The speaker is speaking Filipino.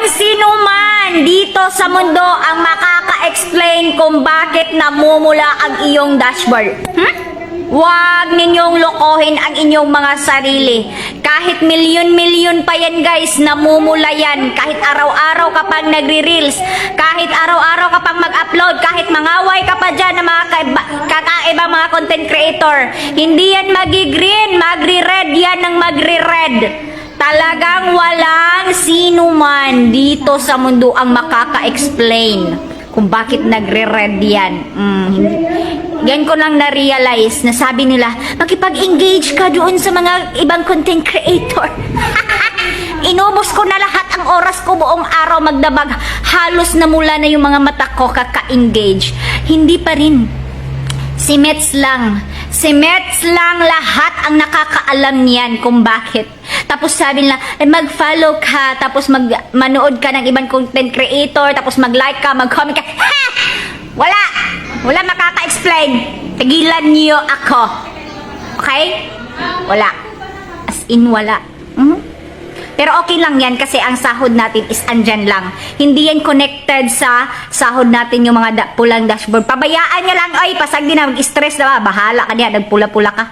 sino man dito sa mundo ang makaka-explain kung bakit namumula ang iyong dashboard. Huwag ninyong lokohin ang inyong mga sarili. Kahit milyon-milyon pa yan guys, namumula yan. Kahit araw-araw ka pang nagre-reels, kahit araw-araw ka pang mag-upload, kahit mangaway ka pa dyan ng mga kakaibang mga content creator, hindi yan magi-green, magre-red yan ng magre-red. Talagang walang sino man dito sa mundo ang makaka-explain kung bakit nagre-red yan. Yan ko lang na-realize na sabi nila, makipag-engage ka doon sa mga ibang content creator. Inubos ko na lahat ang oras ko buong araw magdabag. Halos namula na yung mga mata ko kaka-engage. Hindi pa rin. Si Mets lang. Si Mets lang lahat ang nakakaalam niyan kung bakit. Tapos sabi nila, mag-follow ka, tapos manood ka ng ibang content creator, tapos mag-like ka, mag-comment ka. Ha! Wala! Wala makaka-explain. Tigilan niyo ako. Okay? Wala. As in, wala. Pero okay lang yan kasi ang sahod natin is andyan lang. Hindi yan connected sa sahod natin yung mga pulang dashboard. Pabayaan nyo lang, ay, pasag din na, mag-stress na ba? Bahala ka niya, nagpula-pula ka.